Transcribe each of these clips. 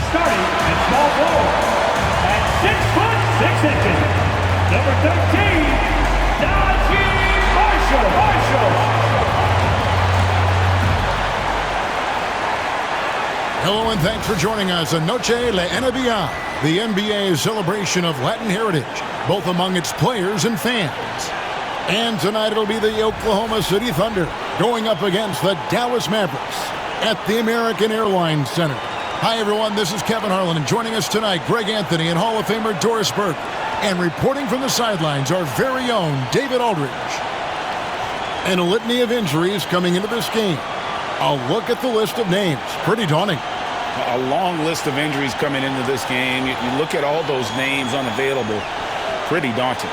Starting at small forward at 6'6" number 13, Najee Marshall. Hello and thanks for joining us on Noche La NBA, the NBA's celebration of Latin heritage, both among its players and fans. And tonight it'll be the Oklahoma City Thunder going up against the Dallas Mavericks at the American Airlines Center. Hi everyone, this is Kevin Harlan, and joining us tonight, Greg Anthony and Hall of Famer Doris Burke. And reporting from the sidelines, our very own David Aldridge. And a litany of injuries coming into this game. A look at the list of names. Pretty daunting. A long list of injuries coming into this game. You look at all those names unavailable. Pretty daunting.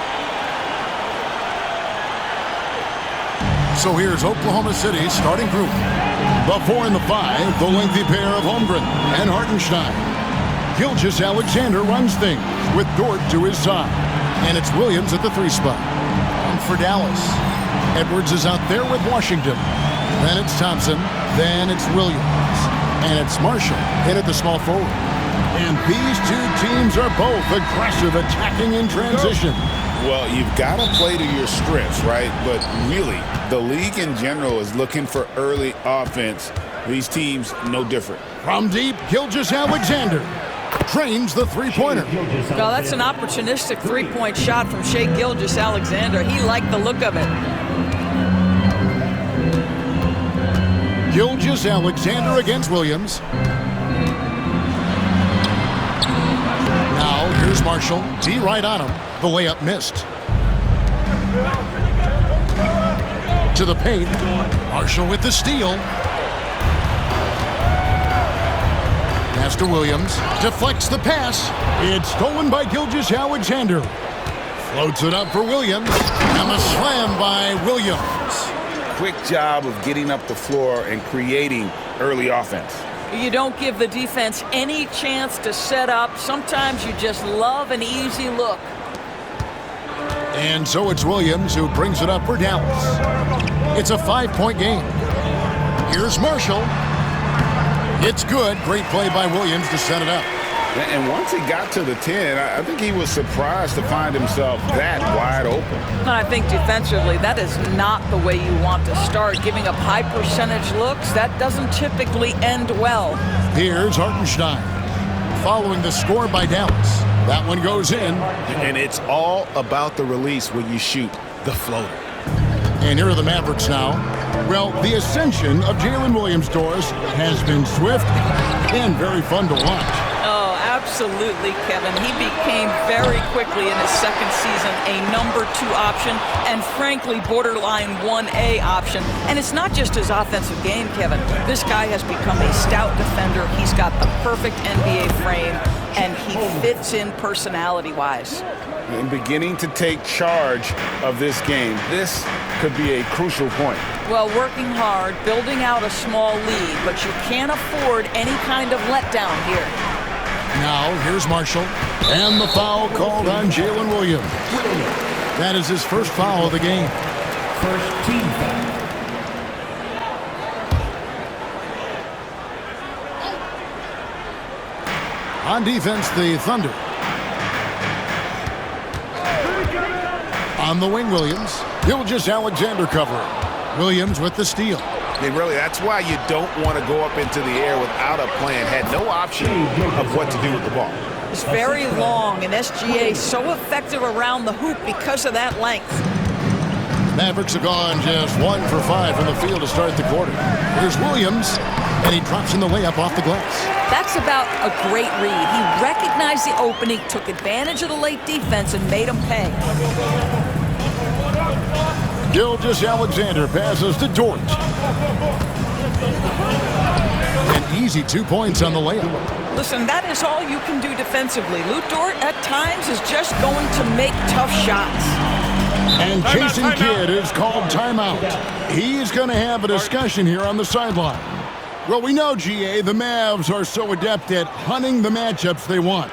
So here's Oklahoma City's starting group. The 4 and the 5, the lengthy pair of Holmgren and Hartenstein. Gilgeous-Alexander runs things with Dort to his side. And it's Williams at the 3 spot. And for Dallas, Edwards is out there with Washington. Then it's Thompson. Then it's Williams. And it's Marshall in at the small forward. And these two teams are both aggressive, attacking in transition. Well, you've got to play to your strengths, right? But really, the league in general is looking for early offense. These teams, no different. From deep, Gilgeous-Alexander trains the three-pointer. Well, that's an opportunistic three-point shot from Shai Gilgeous-Alexander. He liked the look of it. Gilgeous-Alexander against Williams. Now, here's Marshall. D right on him. The layup missed. To the paint. Marshall with the steal. Pass to Williams. Deflects the pass. It's stolen by Gilgeous-Alexander. Floats it up for Williams. And a slam by Williams. Quick job of getting up the floor and creating early offense. You don't give the defense any chance to set up. Sometimes you just love an easy look. And so it's Williams who brings it up for Dallas. It's a 5-point game. Here's Marshall. It's good. Great play by Williams to set it up. And once he got to the 10, I think he was surprised to find himself that wide open. I think defensively, that is not the way you want to start. Giving up high percentage looks, that doesn't typically end well. Here's Hartenstein. Following the score by Dallas. That one goes in. And it's all about the release when you shoot the floater. And here are the Mavericks now. Well, the ascension of Jalen Williams, Doris, has been swift and very fun to watch. Oh, absolutely, Kevin. He became very quickly in his second season a number 2 option and, frankly, borderline 1A option. And it's not just his offensive game, Kevin. This guy has become a stout defender. He's got the perfect NBA frame, and he fits in personality-wise. And beginning to take charge of this game. This could be a crucial point. Well, working hard, building out a small lead, but you can't afford any kind of letdown here. Now, here's Marshall. And the foul called on Jalen Williams. That is his first foul of the game. First team foul. On defense, the Thunder. On the wing, Williams. Gilgeous-Alexander covering. Williams with the steal. And really, that's why you don't want to go up into the air without a plan. Had no option of what to do with the ball. It's very long, and SGA so effective around the hoop because of that length. Mavericks have gone just 1 for 5 from the field to start the quarter. Here's Williams, and he drops in the layup off the glass. That's about a great read. He recognized the opening, took advantage of the late defense, and made him pay. Gilgeous-Alexander passes to Dort. An easy 2 points on the layup. Listen, that is all you can do defensively. Lou Dort, at times, is just going to make tough shots. And Jason Kidd is called timeout. He's going to have a discussion here on the sideline. Well, we know, GA, the Mavs are so adept at hunting the matchups they want.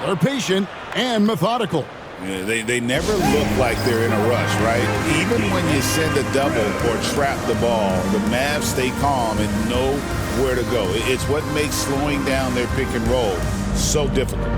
They're patient and methodical. Yeah, they never look like they're in a rush, right? Even when you send a double or trap the ball, the Mavs stay calm and know where to go. It's what makes slowing down their pick and roll so difficult.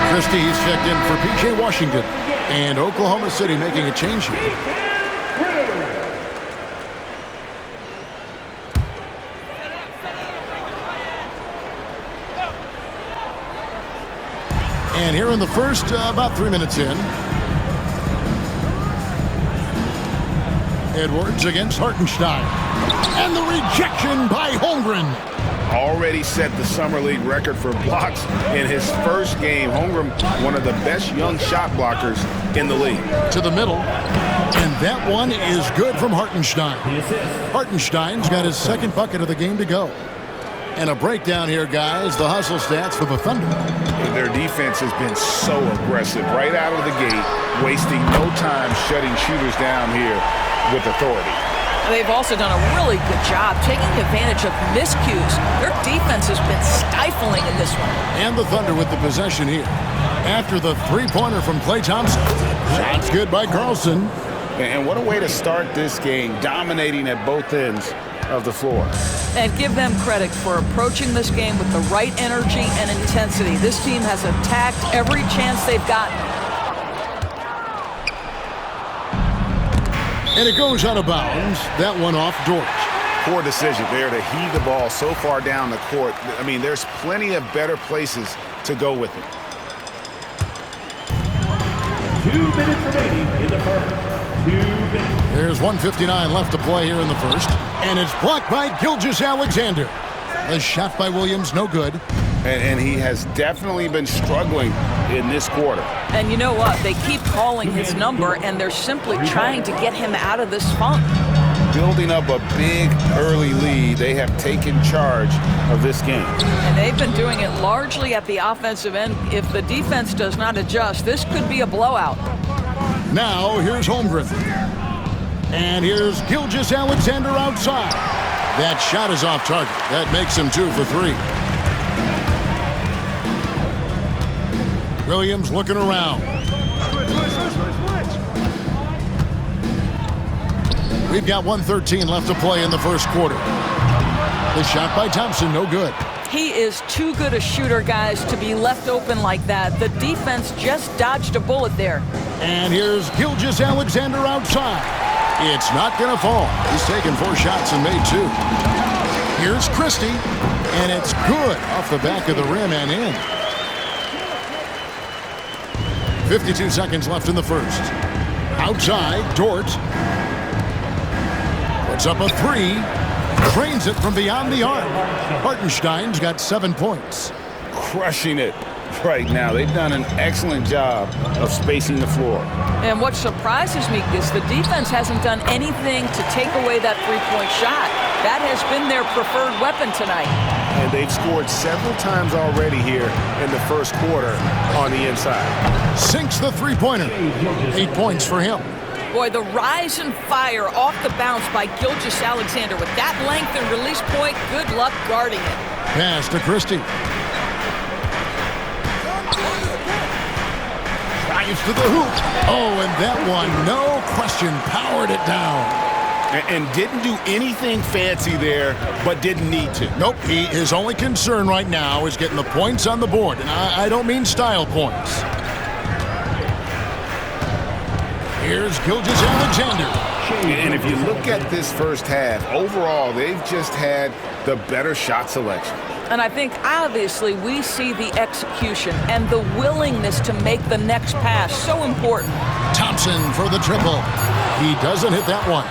Christie's checked in for P.J. Washington, and Oklahoma City making a change here. And here in the first, about 3 minutes in, Edwards against Hartenstein, and the rejection by Holmgren. Already set the Summer League record for blocks in his first game. Holmgren, one of the best young shot blockers in the league. To the middle, and that one is good from Hartenstein. Hartenstein's got his second bucket of the game to go. And a breakdown here, guys. The hustle stats for the Thunder. Their defense has been so aggressive right out of the gate, wasting no time shutting shooters down here with authority. They've also done a really good job taking advantage of miscues. Their defense has been stifling in this one. And the Thunder with the possession here. After the three-pointer from Klay Thompson. Shots good by Carlson. And what a way to start this game, dominating at both ends of the floor. And give them credit for approaching this game with the right energy and intensity. This team has attacked every chance they've gotten. And it goes out of bounds. That one off Dort. Poor decision there to heave the ball so far down the court. I mean, there's plenty of better places to go with it. 2 minutes remaining in the first. 2 minutes. There's 1:59 left to play here in the first. And it's blocked by Gilgeous-Alexander. The shot by Williams, no good. And he has definitely been struggling in this quarter. And you know what? They keep calling his number, and they're simply trying to get him out of this funk. Building up a big early lead, they have taken charge of this game. And they've been doing it largely at the offensive end. If the defense does not adjust, this could be a blowout. Now here's Holmgren. And here's Gilgeous-Alexander outside. That shot is off target. That makes him 2 for 3. Williams looking around. We've got 1:13 left to play in the first quarter. The shot by Thompson, no good. He is too good a shooter, guys, to be left open like that. The defense just dodged a bullet there. And here's Gilgeous-Alexander outside. It's not going to fall. He's taken 4 shots and made 2. Here's Christie, and it's good off the back of the rim and in. 52 seconds left in the first. Outside, Dort. Puts up a 3. Trains it from beyond the arc. Hartenstein's got 7 points. Crushing it right now. They've done an excellent job of spacing the floor. And what surprises me is the defense hasn't done anything to take away that three-point shot. That has been their preferred weapon tonight. And they've scored several times already here in the first quarter on the inside. Sinks the three-pointer. 8 points for him. Boy, the rise and fire off the bounce by Gilgeous-Alexander. With that length and release point, good luck guarding it. Pass to Christie. Drives to the hoop. Oh, and that one, no question, powered it down. And didn't do anything fancy there, but didn't need to. Nope, his only concern right now is getting the points on the board, and I don't mean style points. Here's Gilgeous-Alexander. And if you look at this first half, overall, they've just had the better shot selection. And I think, obviously, we see the execution and the willingness to make the next pass so important. Thompson for the triple. He doesn't hit that one.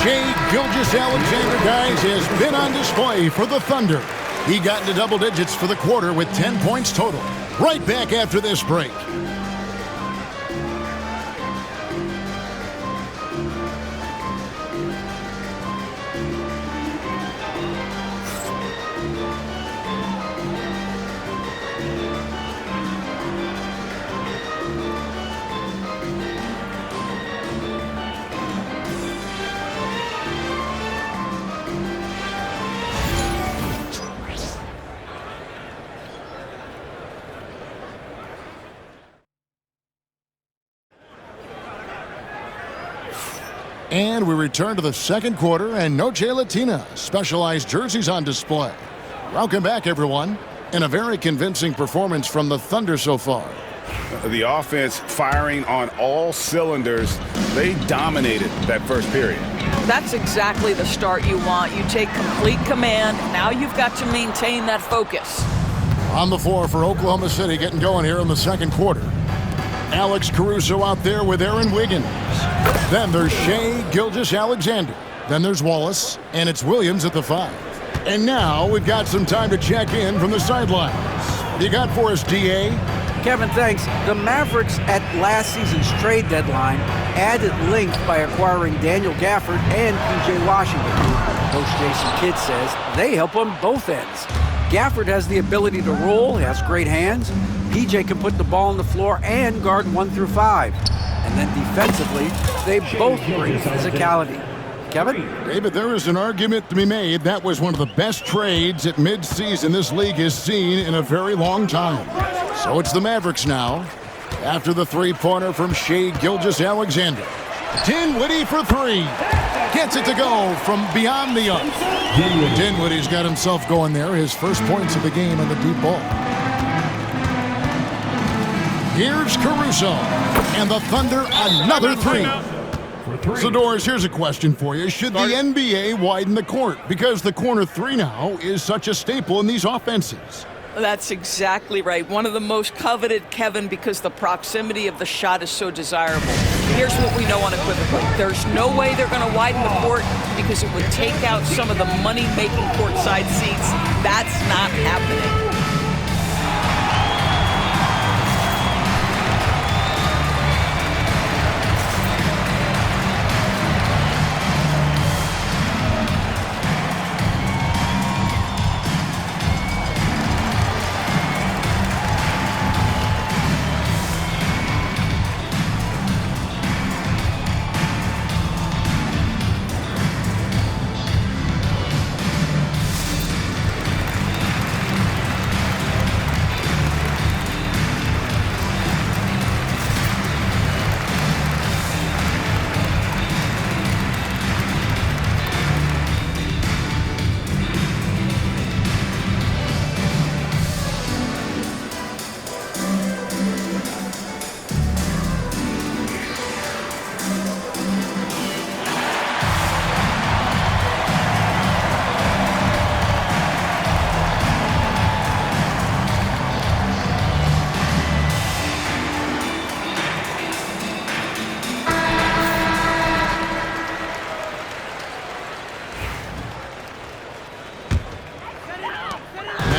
Shai Gilgeous-Alexander, guys, has been on display for the Thunder. He got into double digits for the quarter with 10 points total. Right back after this break. And we return to the second quarter, and Noche Latina specialized jerseys on display. Welcome back, everyone. And a very convincing performance from the Thunder so far. The offense firing on all cylinders. They dominated that first period. That's exactly the start you want. You take complete command. Now you've got to maintain that focus. On the floor for Oklahoma City, getting going here in the second quarter. Alex Caruso out there with Aaron Wiggins. Then there's Shai Gilgeous-Alexander. Then there's Wallace, and it's Williams at the 5. And now we've got some time to check in from the sidelines. You got for us, DA? Kevin, thanks. The Mavericks at last season's trade deadline added length by acquiring Daniel Gafford and P.J. Washington. Coach Jason Kidd says they help on both ends. Gafford has the ability to roll, has great hands. P.J. can put the ball on the floor and guard 1 through 5. And then defensively, they both bring physicality. Kevin? David, there is an argument to be made. That was one of the best trades at midseason this league has seen in a very long time. So it's the Mavericks now. After the three-pointer from Shai Gilgeous-Alexander. Dinwiddie for 3. Gets it to go from beyond the arc. Dinwiddie's got himself going there. His first points of the game on the deep ball. Here's Caruso. And the Thunder, another 3. So, Doris, here's a question for you. Should the NBA widen the court? Because the corner 3 now is such a staple in these offenses. That's exactly right. One of the most coveted, Kevin, because the proximity of the shot is so desirable. Here's what we know unequivocally. There's no way they're going to widen the court because it would take out some of the money-making courtside seats. That's not happening.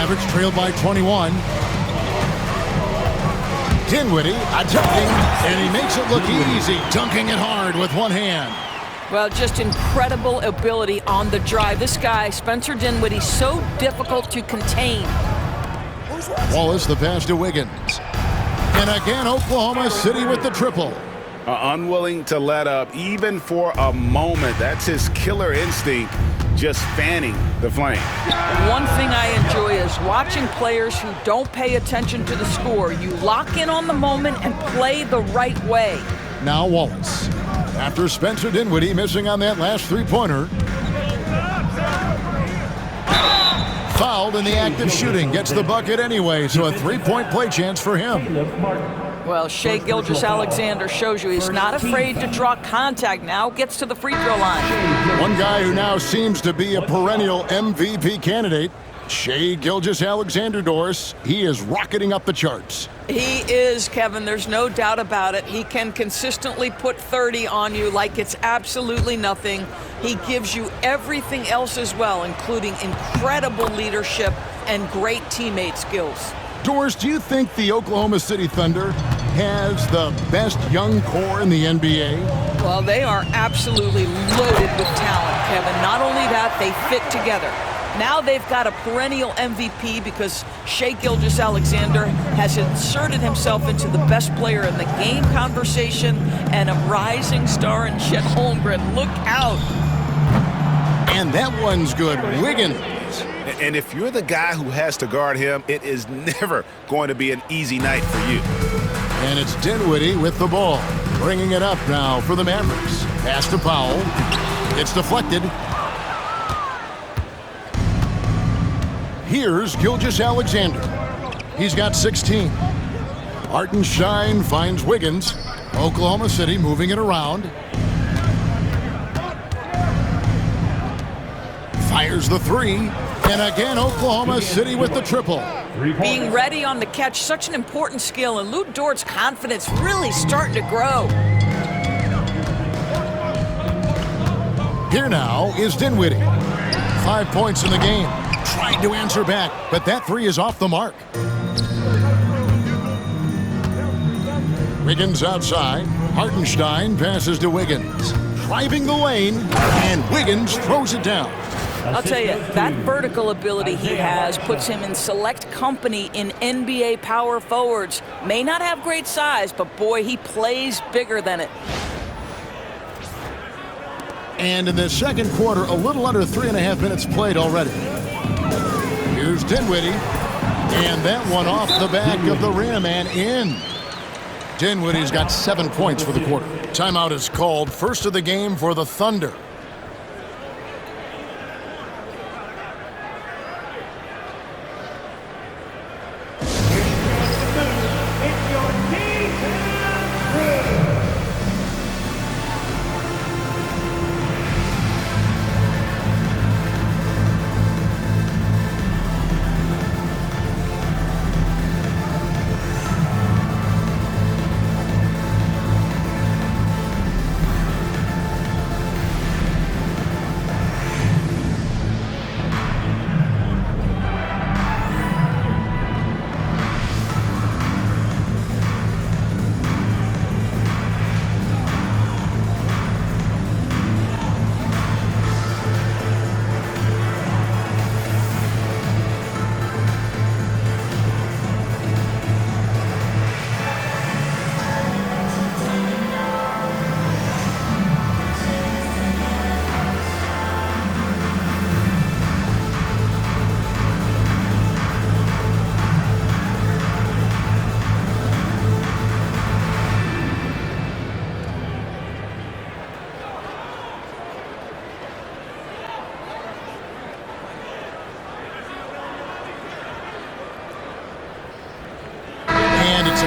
Mavericks trailed by 21. Dinwiddie attacking, and he makes it look easy, dunking it hard with one hand. Well, just incredible ability on the drive. This guy, Spencer Dinwiddie, so difficult to contain. Wallace the pass to Wiggins. And again, Oklahoma City with the triple. Unwilling to let up even for a moment. That's his killer instinct, just fanning the flame. One thing I enjoy is watching players who don't pay attention to the score. You lock in on the moment and play the right way. Now Wallace. after Spencer Dinwiddie missing on that last three-pointer. Fouled in the act of shooting. Gets the bucket anyway, so a three-point play chance for him. Well, Shai Gilgeous-Alexander shows you he's not afraid to draw contact now. Gets to the free throw line. One guy who now seems to be a perennial MVP candidate, Shai Gilgeous-Alexander, Doris. He is rocketing up the charts. He is, Kevin. There's no doubt about it. He can consistently put 30 on you like it's absolutely nothing. He gives you everything else as well, including incredible leadership and great teammate skills. Doris, do you think the Oklahoma City Thunder has the best young core in the NBA? Well, they are absolutely loaded with talent, Kevin. Not only that, they fit together. Now they've got a perennial MVP because Shai Gilgeous-Alexander has inserted himself into the best player in the game conversation and a rising star in Chet Holmgren. Look out. And that one's good. Wiggins. And if you're the guy who has to guard him, it is never going to be an easy night for you. And it's Dinwiddie with the ball. Bringing it up now for the Mavericks. Pass to Powell. It's deflected. Here's Gilgeous-Alexander. He's got 16. Hartenstein finds Wiggins. Oklahoma City moving it around. Fires the three. And again, Oklahoma City with the triple. Being ready on the catch, such an important skill, and Lou Dort's confidence really starting to grow. Here now is Dinwiddie. 5 points in the game. Tried to answer back, but that three is off the mark. Wiggins outside. Hartenstein passes to Wiggins. Driving the lane, and Wiggins throws it down. I'll tell you, that vertical ability he has puts him in select company in NBA power forwards. May not have great size, but boy, he plays bigger than it. And in the second quarter, a little under 3.5 minutes played already. Here's Dinwiddie. And that one off the back of the rim and in. Dinwiddie's got 7 points for the quarter. Timeout is called. First of the game for the Thunder.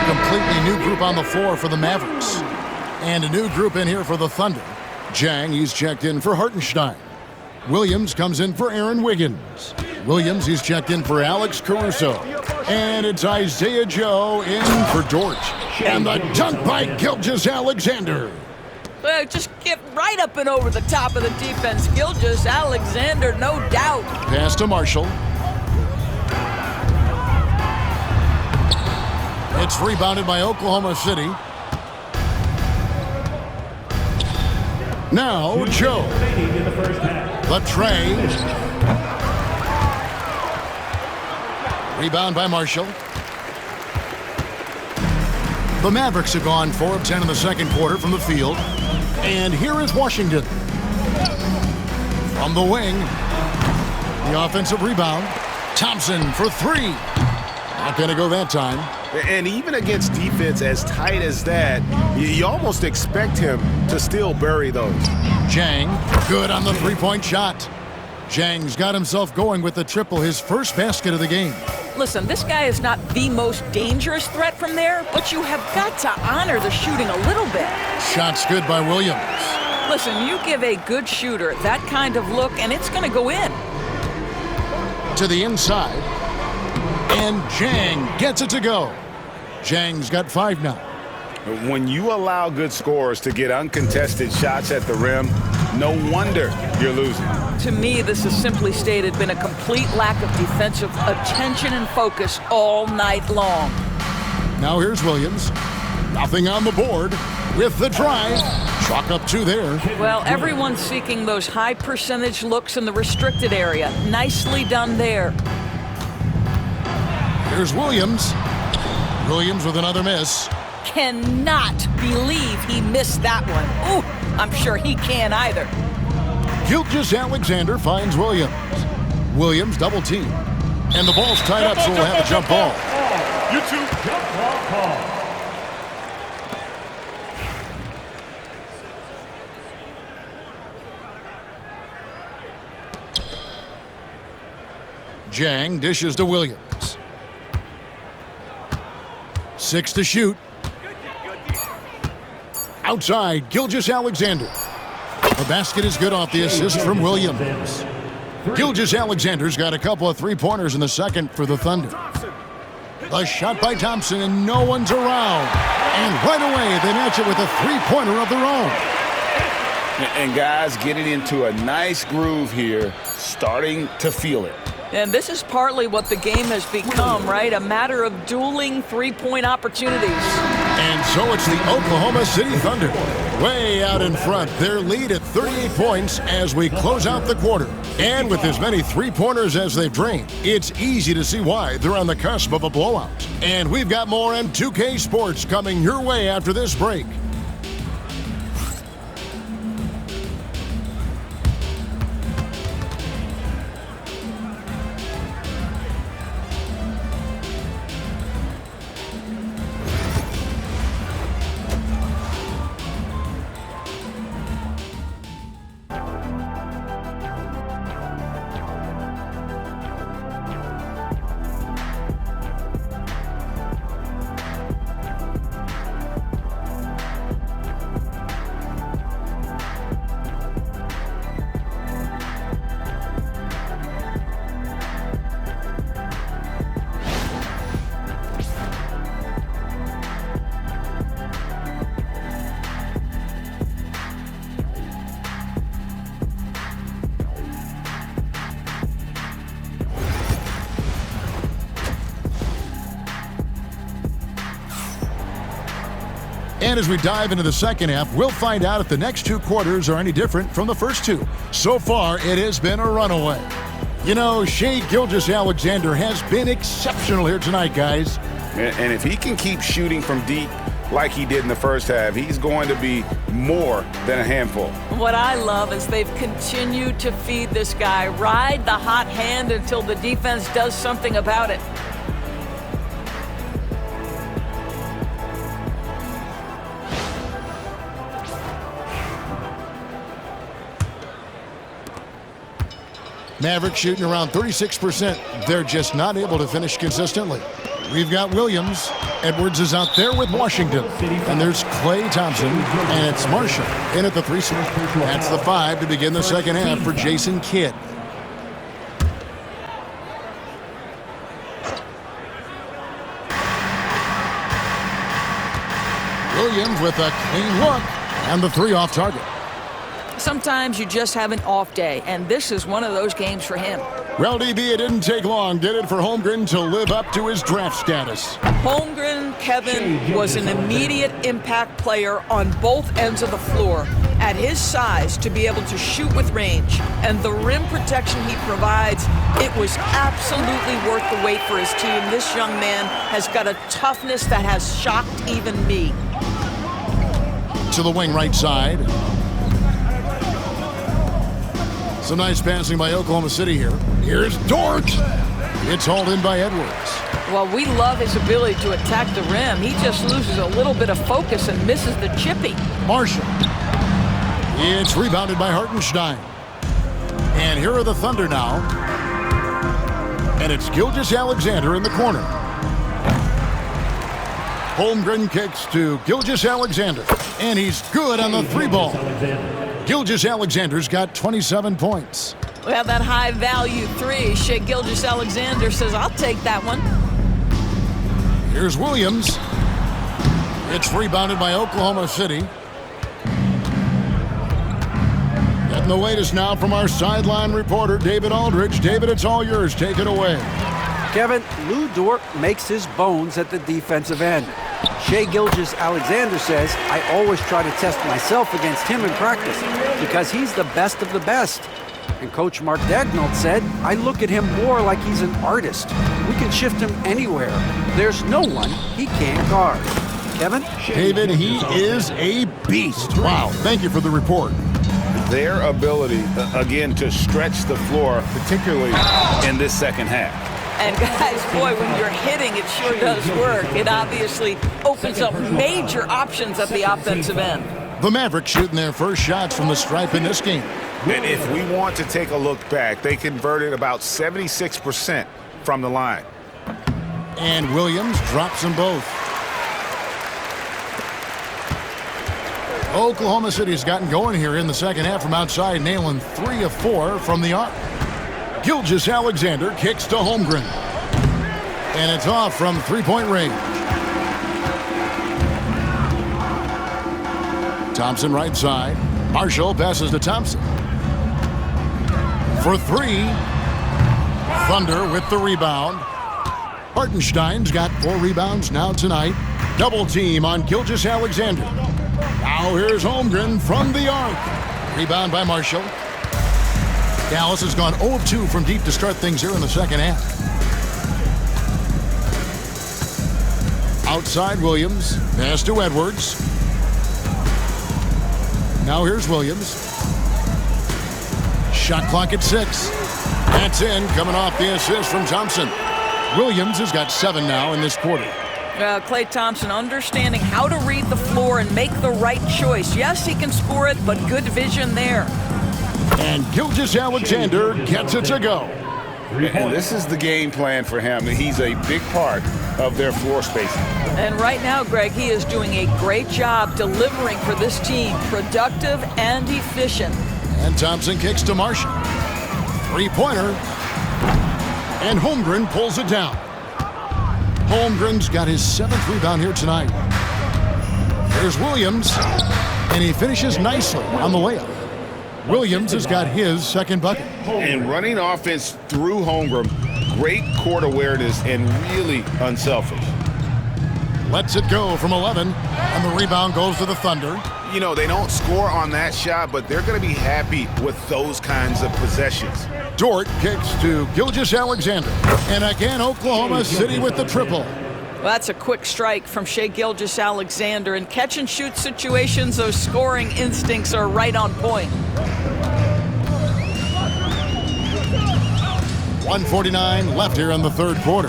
Completely new group on the floor for the Mavericks. And a new group in here for the Thunder. Jang, he's checked in for Hartenstein. Williams comes in for Aaron Wiggins. Williams, he's checked in for Alex Caruso. And it's Isaiah Joe in for Dort. And the dunk by Gilgeous-Alexander. Well, just get right up and over the top of the defense. Gilgeous-Alexander, no doubt. Pass to Marshall. It's rebounded by Oklahoma City. Now, Joe. The tray. Rebound by Marshall. The Mavericks have gone 4 of 10 in the second quarter from the field. And here is Washington. From the wing. The offensive rebound. Thompson for three. Not going to go that time. And even against defense as tight as that, you almost expect him to still bury those. Jang, good on the three-point shot. Jang's got himself going with the triple, his first basket of the game. Listen, this guy is not the most dangerous threat from there, but you have got to honor the shooting a little bit. Shot's good by Williams. Listen, you give a good shooter that kind of look, and it's going to go in. To the inside, and Jang gets it to go. Jang's got 5 now. When you allow good scorers to get uncontested shots at the rim, no wonder you're losing. To me, this has simply stated been a complete lack of defensive attention and focus all night long. Now here's Williams. Nothing on the board with the drive. Chalk up 2 there. Well, everyone's seeking those high percentage looks in the restricted area. Nicely done there. Here's Williams. Williams with another miss. Cannot believe he missed that one. Ooh, I'm sure he can't either. Gilgeous-Alexander finds Williams. Williams double team. And the ball's tied up, so we'll have a jump ball. YouTube jump ball call. Jang dishes to Williams. 6 to shoot. Outside, Gilgeous-Alexander. The basket is good off the assist from Williams. Gilgeous-Alexander's got a couple of three-pointers in the second for the Thunder. The shot by Thompson, and no one's around. And right away, they match it with a three-pointer of their own. And guys getting into a nice groove here, starting to feel it. And this is partly what the game has become, right? A matter of dueling three-point opportunities. And so it's the Oklahoma City Thunder way out in front. Their lead at 38 points as we close out the quarter. And with as many three-pointers as they've drained, it's easy to see why they're on the cusp of a blowout. And we've got more M2K Sports coming your way after this break. And as we dive into the second half, we'll find out if the next 2 quarters are any different from the first 2. So far, it has been a runaway. You know, Shai Gilgeous-Alexander has been exceptional here tonight, guys. And if he can keep shooting from deep like he did in the first half, he's going to be more than a handful. What I love is they've continued to feed this guy, ride the hot hand until the defense does something about it. Mavericks shooting around 36%. They're just not able to finish consistently. We've got Williams. Edwards is out there with Washington. And there's Klay Thompson. And it's Marshall in at the 3 spot. That's the 5 to begin the second half for Jason Kidd. Williams with a clean look. And the 3 off target. Sometimes you just have an off day, and this is one of those games for him. Well, DB, it didn't take long, did it, for Holmgren to live up to his draft status? Holmgren, Kevin, was an immediate impact player on both ends of the floor. At his size, to be able to shoot with range and the rim protection he provides, it was absolutely worth the wait for his team. This young man has got a toughness that has shocked even me. To the wing right side. Some nice passing by Oklahoma City here. Here's Dort. It's hauled in by Edwards. Well, we love his ability to attack the rim. He just loses a little bit of focus and misses the chippy. Marshall. It's rebounded by Hartenstein. And here are the Thunder now. And it's Gilgeous-Alexander in the corner. Holmgren kicks to Gilgeous-Alexander. And he's good on the three ball. Gilgeous-Alexander's got 27 points. Well, that high-value three, Shai Gilgeous-Alexander says, I'll take that one. Here's Williams. It's rebounded by Oklahoma City. Getting the latest now from our sideline reporter, David Aldridge. David, it's all yours. Take it away. Kevin, Lou Dort makes his bones at the defensive end. Shai Gilgeous-Alexander says, I always try to test myself against him in practice because he's the best of the best. And Coach Mark Daigneault said, I look at him more like he's an artist. We can shift him anywhere. There's no one he can't guard. Kevin? David, he is a beast. Wow, thank you for the report. Their ability, again, to stretch the floor, particularly in this second half. And guys, boy, when you're hitting, it sure does work. It obviously opens up major options at the offensive end. The Mavericks shooting their first shots from the stripe in this game. And if we want to take a look back, they converted about 76% from the line. And Williams drops them both. Oklahoma City's gotten going here in the second half from outside, nailing 3 of 4 from the arc. Gilgeous-Alexander kicks to Holmgren. And it's off from three-point range. Thompson right side. Marshall passes to Thompson. For three. Thunder with the rebound. Hartenstein's got 4 rebounds now tonight. Double team on Gilgeous-Alexander. Now here's Holmgren from the arc. Rebound by Marshall. Dallas has gone 0 of 2 from deep to start things here in the second half. Outside Williams. Pass to Edwards. Now here's Williams. Shot clock at 6. That's in, coming off the assist from Thompson. Williams has got 7 now in this quarter. Klay Thompson understanding how to read the floor and make the right choice. Yes, he can score it, but good vision there. And Gilgeous-Alexander gets it to go. And this is the game plan for him. He's a big part of their floor spacing. And right now, Greg, he is doing a great job delivering for this team. Productive and efficient. And Thompson kicks to Marshall. Three-pointer. And Holmgren pulls it down. Holmgren's got his 7th rebound here tonight. There's Williams. And he finishes nicely on the layup. Williams has got his 2nd bucket. And running offense through Holmgren, great court awareness and really unselfish. Lets it go from 11, and the rebound goes to the Thunder. You know, they don't score on that shot, but they're going to be happy with those kinds of possessions. Dort kicks to Gilgeous-Alexander. And again, Oklahoma City with the triple. Well, that's a quick strike from Shai Gilgeous-Alexander. In catch-and-shoot situations, those scoring instincts are right on point. 1:49 left here in the third quarter.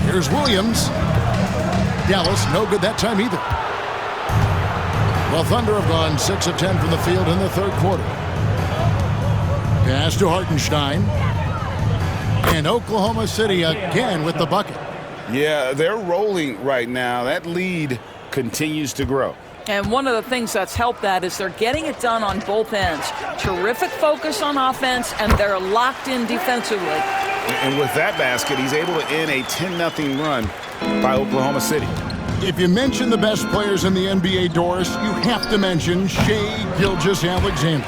Here's Williams. Dallas, no good that time either. The Thunder have gone 6 of 10 from the field in the third quarter. Pass to Hartenstein. And Oklahoma City again with the bucket. Yeah, they're rolling right now. That lead continues to grow. And one of the things that's helped that is they're getting it done on both ends. Terrific focus on offense, and they're locked in defensively. And with that basket, he's able to end a 10-0 run by Oklahoma City. If you mention the best players in the NBA, Doris, you have to mention Shai Gilgeous-Alexander.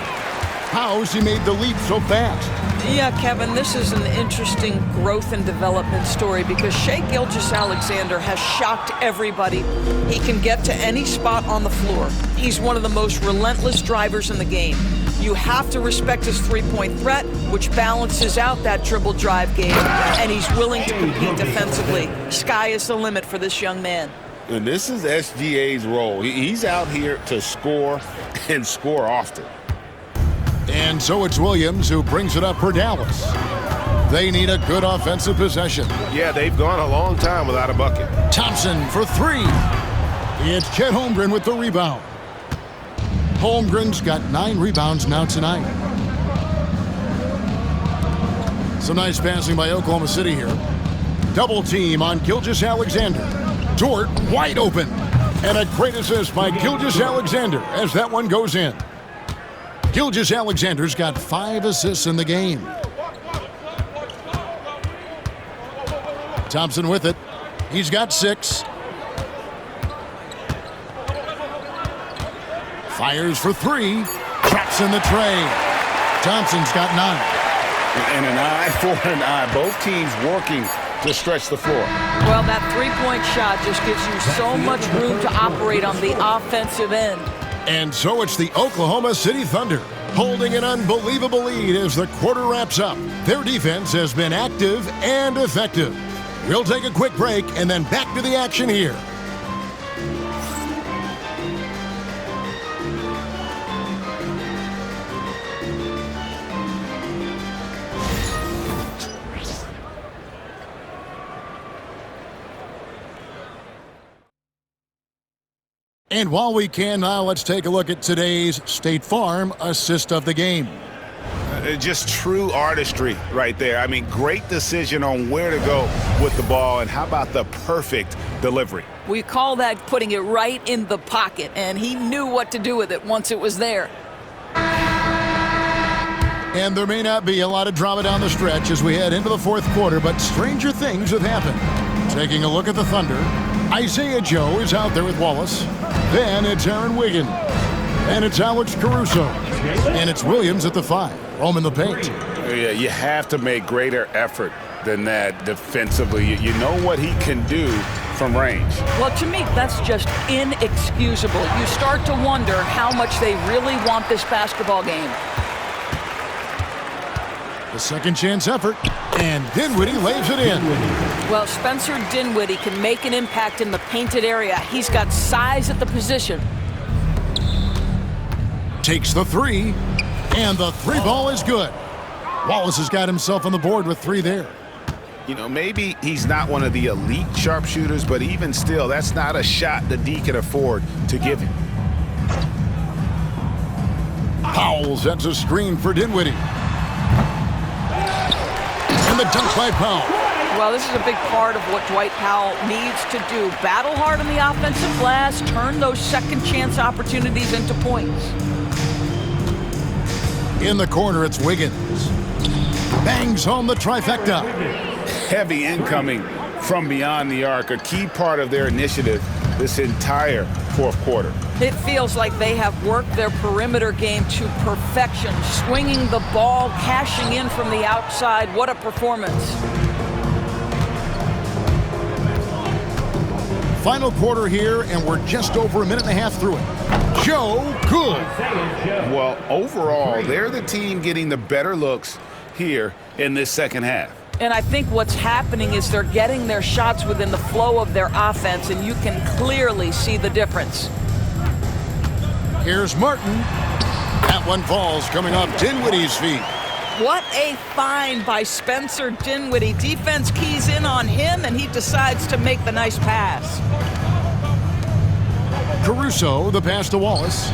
How's he made the leap so fast? Yeah, Kevin, this is an interesting growth and development story because Shai Gilgeous-Alexander has shocked everybody. He can get to any spot on the floor. He's one of the most relentless drivers in the game. You have to respect his three-point threat, which balances out that dribble drive game, and he's willing to compete defensively. Sky is the limit for this young man. And this is SGA's role. He's out here to score and score often. And so it's Williams who brings it up for Dallas. They need a good offensive possession. Yeah, they've gone a long time without a bucket. Thompson for three. It's Chet Holmgren with the rebound. Holmgren's got 9 rebounds now tonight. Some nice passing by Oklahoma City here. Double team on Gilgeous-Alexander. Dort wide open. And a great assist by Gilgeous-Alexander as that one goes in. Gilgeous-Alexander's got 5 assists in the game. Thompson with it. He's got 6. Fires for 3. Traps in the tray. Thompson's got 9. And an eye for an eye. Both teams working to stretch the floor. Well, that three-point shot just gives you so much room to operate on the offensive end. And so it's the Oklahoma City Thunder holding an unbelievable lead as the quarter wraps up. Their defense has been active and effective. We'll take a quick break and then back to the action here. And while we can now, let's take a look at today's State Farm assist of the game. Just true artistry right there. I mean, great decision on where to go with the ball, and how about the perfect delivery? We call that putting it right in the pocket, and he knew what to do with it once it was there. And there may not be a lot of drama down the stretch as we head into the fourth quarter, but stranger things have happened. Taking a look at the Thunder, Isaiah Joe is out there with Wallace. Then it's Aaron Wiggins. And it's Alex Caruso. And it's Williams at the 5. Roaming the paint. Yeah, you have to make greater effort than that defensively. You know what he can do from range. Well, to me, that's just inexcusable. You start to wonder how much they really want this basketball game. The second chance effort. And Dinwiddie lays it in. Well, Spencer Dinwiddie can make an impact in the painted area. He's got size at the position. Takes the 3. And the 3 ball is good. Wallace has got himself on the board with 3 there. You know, maybe he's not one of the elite sharpshooters, but even still, that's not a shot the D can afford to give him. Powell sets a screen for Dinwiddie. And the dunk by Powell. Well, this is a big part of what Dwight Powell needs to do. Battle hard on the offensive glass, turn those second chance opportunities into points. In the corner, it's Wiggins. Bangs home the trifecta. Heavy incoming from beyond the arc, a key part of their initiative this entire fourth quarter. It feels like they have worked their perimeter game to perfection, swinging the ball, cashing in from the outside. What a performance. Final quarter here, and we're just over a minute and a half through it. Joe, good. Well, overall, they're the team getting the better looks here in this second half. And I think what's happening is they're getting their shots within the flow of their offense, and you can clearly see the difference. Here's Martin. That one falls coming off Dinwiddie's feet. What a find by Spencer Dinwiddie. Defense keys in on him, and he decides to make the nice pass. Caruso, the pass to Wallace.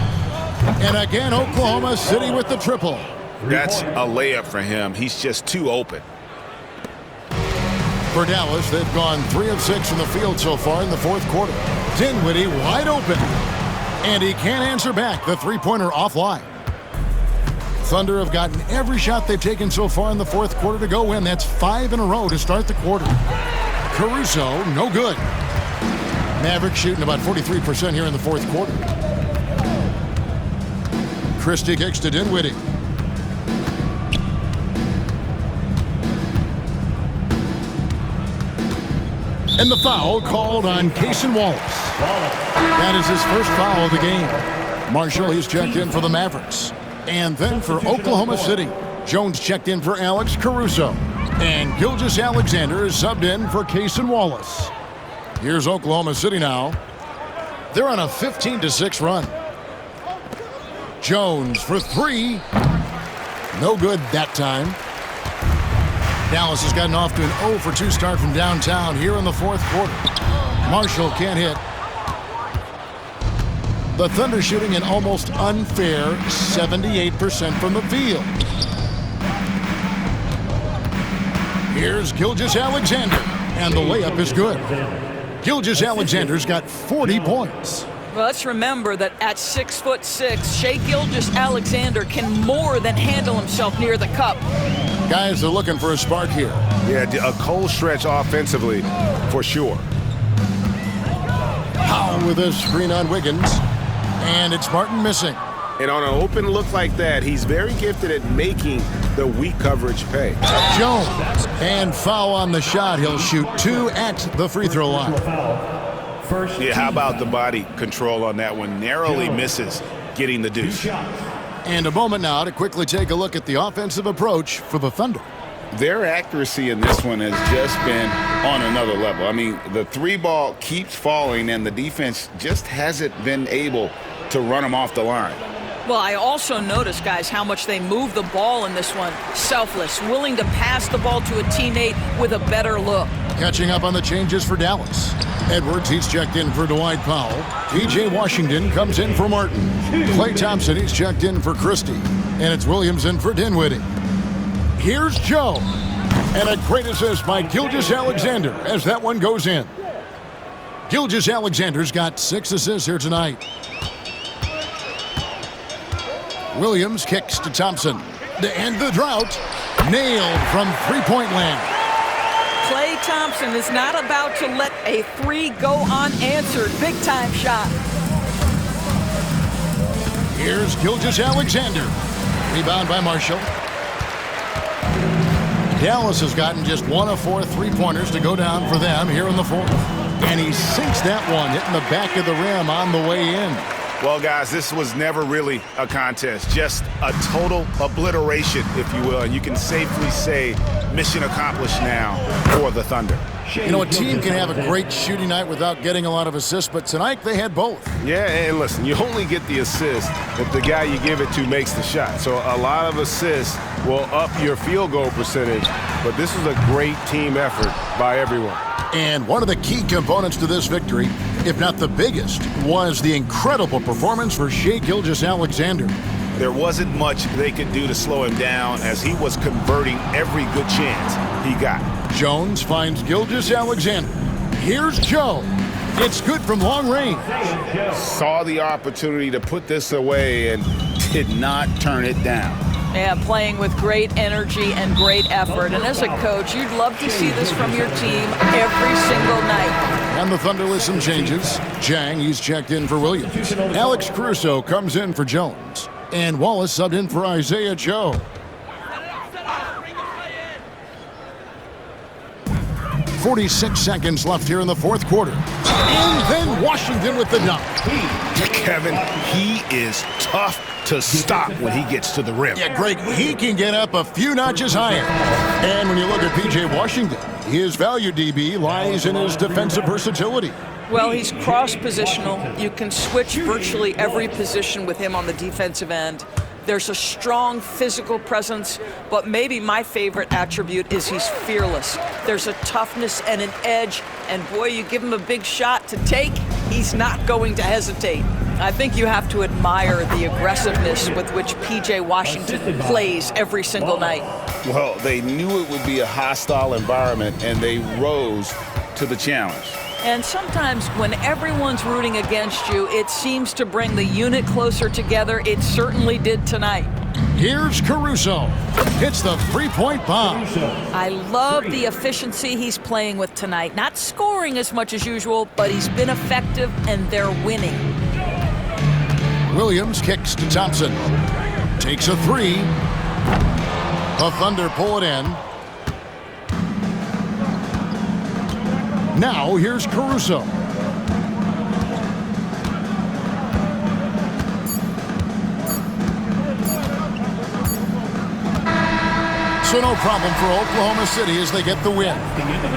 And again, Oklahoma City with the triple. That's a layup for him. He's just too open. For Dallas, they've gone 3 of 6 from the field so far in the fourth quarter. Dinwiddie wide open. And he can't answer back. The three-pointer offline. Thunder have gotten every shot they've taken so far in the fourth quarter to go in. That's 5 in a row to start the quarter. Caruso, no good. Mavericks shooting about 43% here in the fourth quarter. Christie kicks to Dinwiddie. And the foul called on Cason Wallace. That is his first foul of the game. Marshall, he's checked in for the Mavericks. And then for Oklahoma City, Jones checked in for Alex Caruso. And Gilgeous-Alexander is subbed in for Cason Wallace. Here's Oklahoma City now. They're on a 15-6 run. Jones for 3. No good that time. Dallas has gotten off to an 0 for 2 start from downtown here in the fourth quarter. Marshall can't hit. The Thunder shooting an almost unfair 78% from the field. Here's Gilgeous-Alexander, and the layup is good. Gilgeous-Alexander's got 40 points. Well, let's remember that at 6'6", Shai Gilgeous-Alexander can more than handle himself near the cup. Guys are looking for a spark here. Yeah, a cold stretch offensively, for sure. Powell with a screen on Wiggins, and it's Martin missing. And on an open look like that, he's very gifted at making the weak coverage pay. Jones, and foul on the shot. He'll shoot 2 at the free throw line. Yeah, how about the body control on that one? Narrowly misses getting the deuce. And a moment now to quickly take a look at the offensive approach for the Thunder. Their accuracy in this one has just been on another level. I mean, the 3-ball keeps falling, and the defense just hasn't been able to run them off the line. Well, I also noticed, guys, how much they move the ball in this one. Selfless, willing to pass the ball to a teammate with a better look. Catching up on the changes for Dallas. Edwards, he's checked in for Dwight Powell. P.J. Washington comes in for Martin. Klay Thompson, he's checked in for Christie. And it's Williams in for Dinwiddie. Here's Joe. And a great assist by Gilgeous-Alexander as that one goes in. Gilgeous-Alexander's got 6 assists here tonight. Williams kicks to Thompson. To end the drought, nailed from three-point land. Klay Thompson is not about to let a 3 go unanswered. Big-time shot. Here's Gilgeous-Alexander. Rebound by Marshall. Dallas has gotten just 1 of 4 three-pointers to go down for them here in the fourth. And he sinks that one, hitting the back of the rim on the way in. Well, guys, this was never really a contest, just a total obliteration, if you will. And you can safely say mission accomplished now for the Thunder. You know, a team can have a great shooting night without getting a lot of assists, but tonight they had both. Yeah, and listen, you only get the assist if the guy you give it to makes the shot. So a lot of assists will up your field goal percentage, but this was a great team effort by everyone. And one of the key components to this victory, if not the biggest, was the incredible performance for Shai Gilgeous-Alexander. There wasn't much they could do to slow him down as he was converting every good chance he got. Jones finds Gilgeous-Alexander. Here's Joe. It's good from long range. Saw the opportunity to put this away and did not turn it down. Yeah, playing with great energy and great effort. And as a coach, you'd love to see this from your team every single night. And the Thunder with some changes. Jang, he's checked in for Williams. Alex Caruso comes in for Jones. And Wallace subbed in for Isaiah Joe. 46 seconds left here in the fourth quarter. And then Washington with the dunk. Kevin, he is tough to stop when he gets to the rim. Yeah, Greg, he can get up a few notches higher. And when you look at P.J. Washington, his value, DB, lies in his defensive versatility. Well, he's cross-positional. You can switch virtually every position with him on the defensive end. There's a strong physical presence, but maybe my favorite attribute is he's fearless. There's a toughness and an edge, and boy, you give him a big shot to take, he's not going to hesitate. I think you have to admire the aggressiveness with which P.J. Washington plays every single night. Well, they knew it would be a hostile environment, and they rose to the challenge. And sometimes when everyone's rooting against you, it seems to bring the unit closer together. It certainly did tonight. Here's Caruso. Hits the three-point bomb. I love the efficiency he's playing with tonight. Not scoring as much as usual, but he's been effective, and they're winning. Williams kicks to Thompson. Takes a 3. The Thunder pull it in. Now here's Caruso. So no problem for Oklahoma City as they get the win.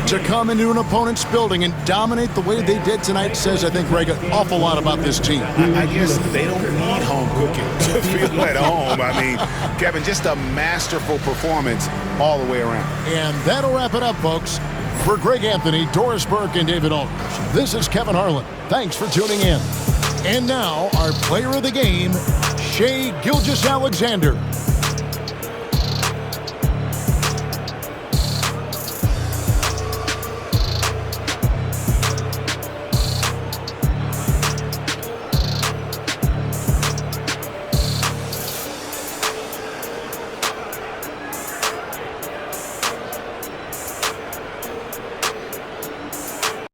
To come into an opponent's building and dominate the way they did tonight says, I think, Greg, an awful lot about this team. I guess they don't need home cooking to feel at home. I mean, Kevin, just a masterful performance all the way around. And that'll wrap it up, folks. For Greg Anthony, Doris Burke, and David Aldrich, this is Kevin Harlan. Thanks for tuning in. And now, our player of the game, Shai Gilgeous-Alexander.